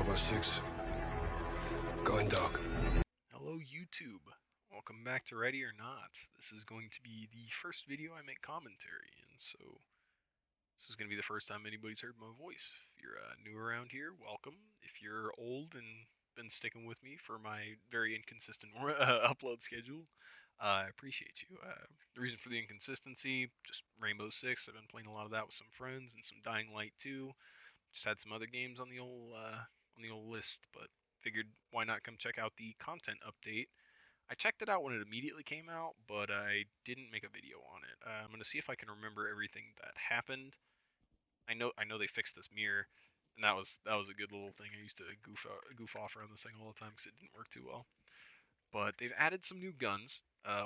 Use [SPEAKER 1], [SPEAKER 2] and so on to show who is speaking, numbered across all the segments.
[SPEAKER 1] Bravo 6. Going dark.
[SPEAKER 2] Hello YouTube, welcome back to Ready or Not. This is going to be the first video I make commentary, and so this is going to be the first time anybody's heard my voice. If you're new around here, welcome. If you're old and been sticking with me for my very inconsistent upload schedule, I appreciate you. The reason for the inconsistency, just Rainbow Six. I've been playing a lot of that with some friends and some Dying Light 2. Just had some other games on the old list, but figured why not come check out the content update. I checked it out when it immediately came out, but I didn't make a video on it. I'm gonna see if I can remember everything that happened. I know they fixed this mirror, and that was a good little thing. I used to goof off around this thing all the time because it didn't work too well. But they've added some new guns,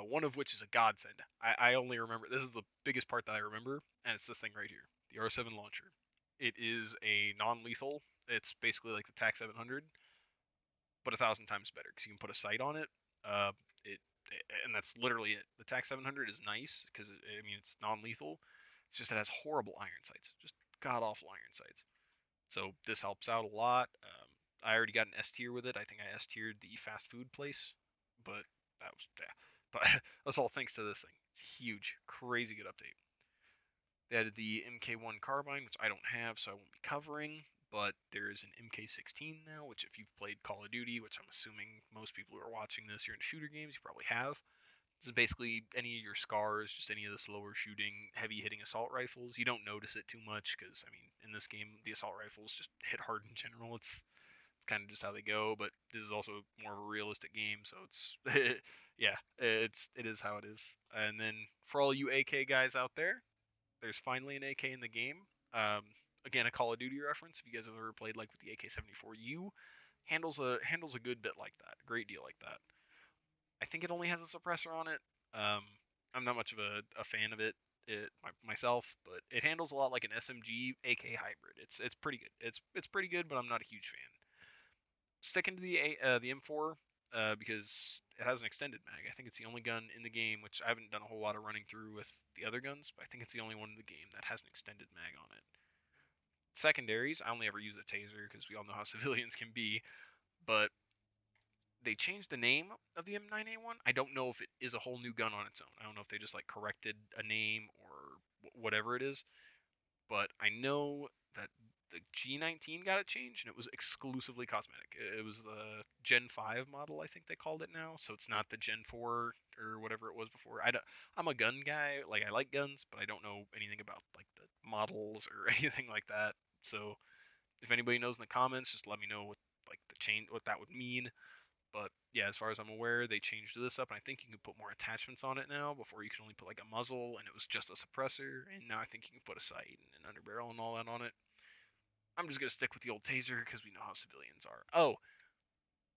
[SPEAKER 2] one of which is a godsend. I only remember, this is the biggest part that I remember, and it's this thing right here, the R7 launcher. It is a non-lethal. It's basically like the TAC 700, but 1,000 times better because you can put a sight on it. Uh, it and that's literally it. The TAC 700 is nice because I mean it's non-lethal. It's just it has horrible iron sights, just god awful iron sights. So this helps out a lot. I already got an S tier with it. I think I S tiered the fast food place, but that was yeah. But that's all thanks to this thing. It's huge, crazy good update. They added the MK1 carbine, which I don't have, so I won't be covering. But there's an MK16 now, which if you've played Call of Duty, which I'm assuming most people who are watching this, you're in shooter games, you probably have. This is basically any of your scars, just any of the slower shooting, heavy hitting assault rifles. You don't notice it too much because, I mean, in this game, the assault rifles just hit hard in general. It's kind of just how they go, but this is also more of a realistic game, so it's yeah, it is how it is. And then for all you AK guys out there, there's finally an AK in the game. Um, Again, a Call of Duty reference. If you guys have ever played like with the AK-74U, handles a good bit like that, a great deal like that. I think it only has a suppressor on it. Um, I'm not much of a fan of myself, but it handles a lot like an SMG AK hybrid. It's pretty good. It's pretty good, but I'm not a huge fan. Sticking to the M4 because it has an extended mag. I think it's the only gun in the game, which I haven't done a whole lot of running through with the other guns, but I think it's the only one in the game that has an extended mag on it. Secondaries, I only ever use a taser because we all know how civilians can be, but they changed the name of the M9A1. I don't know if it is a whole new gun on its own. I don't know if they just like corrected a name or whatever it is, but I know that the G19 got it changed and it was exclusively cosmetic. It was the Gen 5 model, I think they called it now. So it's not the Gen 4 or whatever it was before. I'm a gun guy. Like I like guns, but I don't know anything about like the models or anything like that. So if anybody knows in the comments, just let me know what like the change what that would mean. But yeah, as far as I'm aware, they changed this up, and I think you can put more attachments on it now. Before you could only put like a muzzle, and it was just a suppressor, and now I think you can put a sight and an underbarrel and all that on it. I'm just gonna stick with the old taser because we know how civilians are. Oh,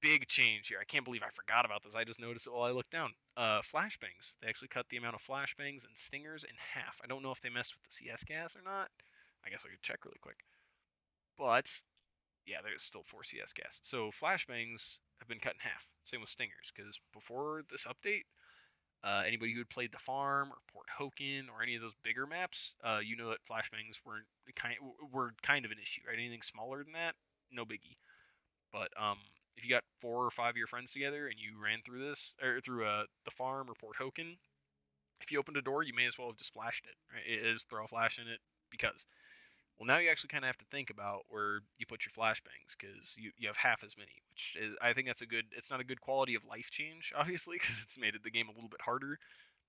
[SPEAKER 2] big change here. I can't believe I forgot about this. I just noticed it while I looked down. Flashbangs. They actually cut the amount of flashbangs and stingers in half. I don't know if they messed with the CS gas or not. I guess I could check really quick. But yeah, there's still 4 CS gas. So flashbangs have been cut in half. Same with stingers, because before this update, anybody who had played the farm or Port Hoken or any of those bigger maps, you know that flashbangs were kind of an issue, right? Anything smaller than that, no biggie. But if you got 4 or 5 of your friends together and you ran through this or through the farm or Port Hoken, if you opened a door, you may as well have just flashed it. Right? It is throw a flash in it because well, now you actually kind of have to think about where you put your flashbangs because you have half as many, which is I think that's a good. It's not a good quality of life change, obviously, because it's made the game a little bit harder.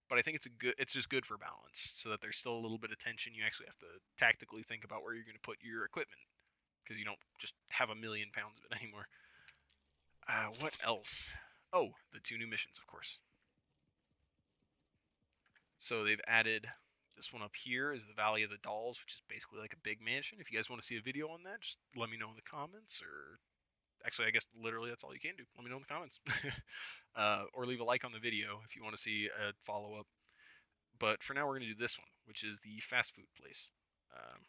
[SPEAKER 2] But I think it's a good. It's just good for balance, so that there's still a little bit of tension. You actually have to tactically think about where you're going to put your equipment because you don't just have a million pounds of it anymore. What else? Oh, the 2 new missions, of course. So they've added this one up here is the Valley of the Dolls, which is basically like a big mansion. If you guys want to see a video on that, just let me know in the comments, or actually, I guess literally that's all you can do. Let me know in the comments, or leave a like on the video if you want to see a follow up. But for now, we're gonna do this one, which is the fast food place. Um,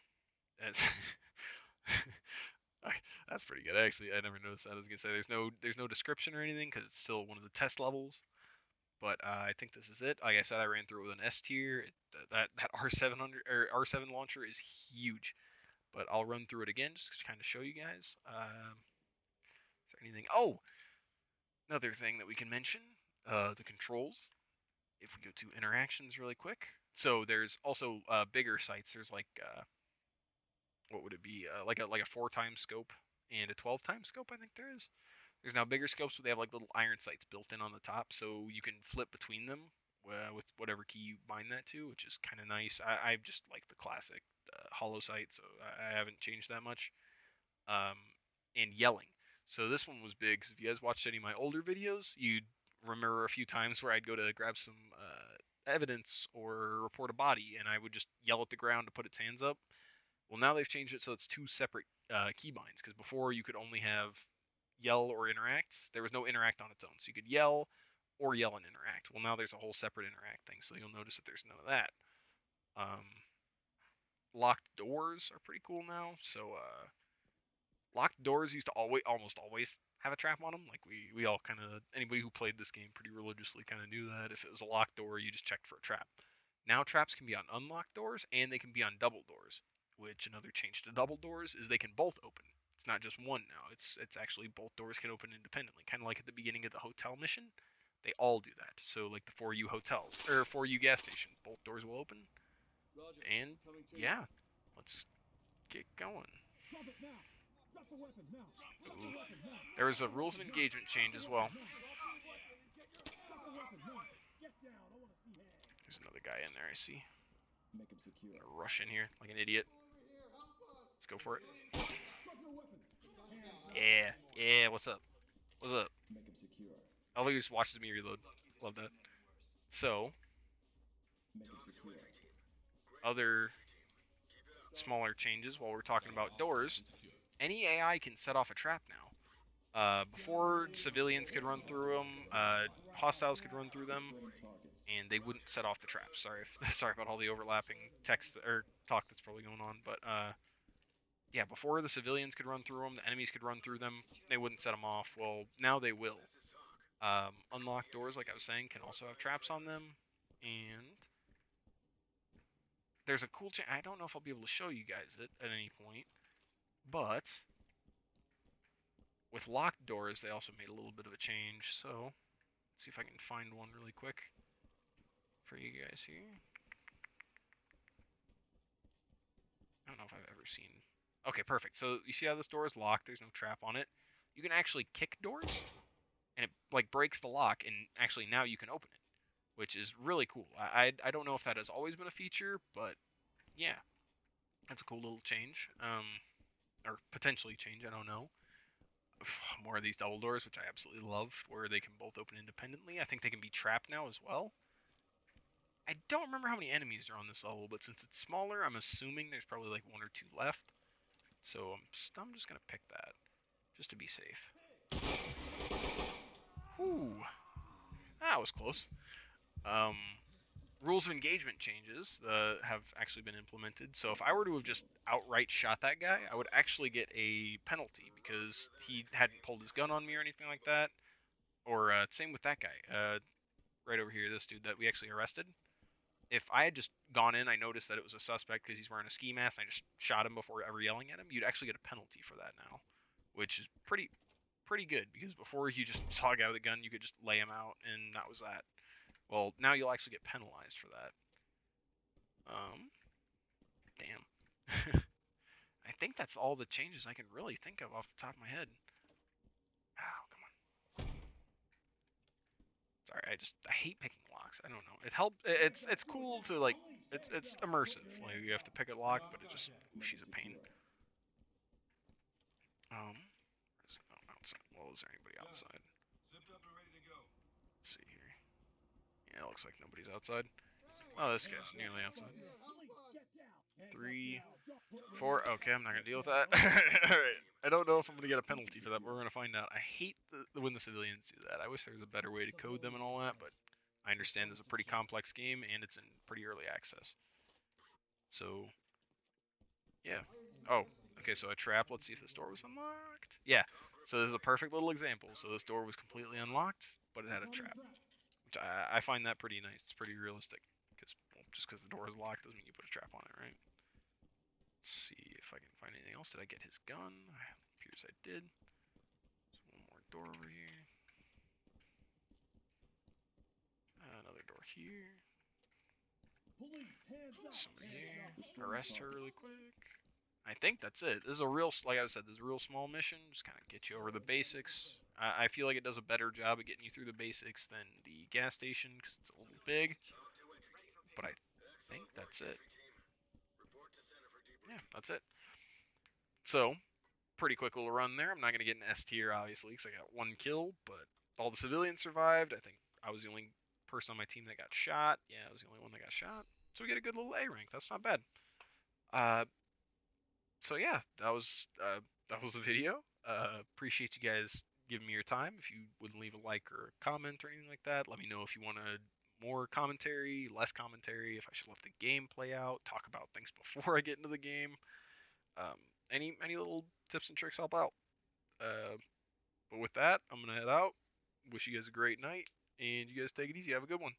[SPEAKER 2] that's pretty good. Actually, I never noticed that. I was gonna say there's no description or anything because it's still one of the test levels. But I think this is it. Like I said, I ran through it with an S tier. That R700 or R7 launcher is huge. But I'll run through it again just to kind of show you guys. anything. Oh, another thing that we can mention, the controls. If we go to interactions really quick. So there's also bigger sights. There's like what would it be? Like a 4 times scope and a 12 times scope. I think there is. There's now bigger scopes, but they have like little iron sights built in on the top, so you can flip between them with whatever key you bind that to, which is kind of nice. I just like the classic hollow sight, so I haven't changed that much. Um, and yelling. So this one was big, because if you guys watched any of my older videos, you'd remember a few times where I'd go to grab some evidence or report a body, and I would just yell at the ground to put its hands up. Well, now they've changed it so it's 2 separate keybinds, because before you could only have yell or interact. There was no interact on its own, so you could yell or yell and interact. Well, now there's a whole separate interact thing, so you'll notice that there's none of that. Um, Locked doors are pretty cool now. So locked doors used to almost always have a trap on them. Like we all kind of, anybody who played this game pretty religiously kind of knew that if it was a locked door, you just checked for a trap. Now traps can be on unlocked doors and they can be on double doors. Which another change to double doors is they can both open. It's not just one now. It's actually both doors can open independently. Kind of like at the beginning of the hotel mission, they all do that. So like the 4U hotel or 4U gas station, both doors will open. And yeah, let's get going. Ooh. There was a rules of engagement change as well. There's another guy in there, I see. I'm gonna rush in here like an idiot. Let's go for it. Yeah, what's up? What's up? I love he just watches me reload. Love that. So, other smaller changes while we're talking about doors. Any AI can set off a trap now. Before, civilians could run through them, hostiles could run through them, and they wouldn't set off the traps. Sorry about all the overlapping text or talk that's probably going on, but yeah, before the civilians could run through them, the enemies could run through them, they wouldn't set them off. Well, now they will. Unlocked doors, like I was saying, can also have traps on them, and there's a cool change. I don't know if I'll be able to show you guys it at any point, but with locked doors, they also made a little bit of a change. So, let's see if I can find one really quick for you guys here. I don't know if I've ever seen. Okay, perfect. So you see how this door is locked? There's no trap on it. You can actually kick doors, and it like breaks the lock, and actually now you can open it, which is really cool. I don't know if that has always been a feature, but yeah, that's a cool little change. Or potentially change. I don't know. More of these double doors, which I absolutely love, where they can both open independently. I think they can be trapped now as well. I don't remember how many enemies are on this level, but since it's smaller, I'm assuming there's probably like 1 or 2 left. So I'm just gonna pick that, just to be safe. Whew, that was close. Um, Rules of engagement changes have actually been implemented. So if I were to have just outright shot that guy, I would actually get a penalty because he hadn't pulled his gun on me or anything like that. Or same with that guy, right over here, this dude that we actually arrested. If I had just gone in, I noticed that it was a suspect because he's wearing a ski mask, and I just shot him before ever yelling at him, you'd actually get a penalty for that now, which is pretty good, because before you just saw a guy with a gun, you could just lay him out, and that was that. Well, now you'll actually get penalized for that. Damn. I think that's all the changes I can really think of off the top of my head. Oh, come on. Sorry, I hate picking locks. I don't know. It helped. It's cool to like. It's immersive. Like you have to pick a lock, but it just she's a pain. Outside. Well, is there anybody outside? Let's see here. Yeah, it looks like nobody's outside. Oh, this guy's nearly outside. 3, 4. Okay, I'm not gonna deal with that. All right. I don't know if I'm gonna get a penalty for that, but we're gonna find out. I hate when the civilians do that. I wish there was a better way to code them and all that, but I understand it's a pretty complex game and it's in pretty early access. So, yeah. Oh, okay. So a trap. Let's see if this door was unlocked. Yeah. So this is a perfect little example. So this door was completely unlocked, but it had a trap, which I find that pretty nice. It's pretty realistic, because well, just because the door is locked doesn't mean you put a trap on it, right? Let's see if I can find anything else. Did I get his gun? It appears I did. So one more door over here. Another door here. Somebody here. Arrest her really quick. I think that's it. This is a real, like I said, this is a real small mission. Just kind of get you over the basics. I feel like it does a better job at getting you through the basics than the gas station because it's a little big. But I think that's it. Yeah, that's it. So, pretty quick little run there. I'm not going to get an S tier, obviously, because I got one kill, but all the civilians survived. I think I was the only person on my team that got shot. Yeah, I was the only one that got shot. So we get a good little A rank. That's not bad. So yeah, that was the video. Appreciate you guys giving me your time. If you would leave a like or a comment or anything like that, let me know if you wanted more commentary, less commentary, if I should let the game play out, talk about things before I get into the game. Um, any little tips and tricks help out. But with that, I'm gonna head out. Wish you guys a great night, and you guys take it easy. Have a good one.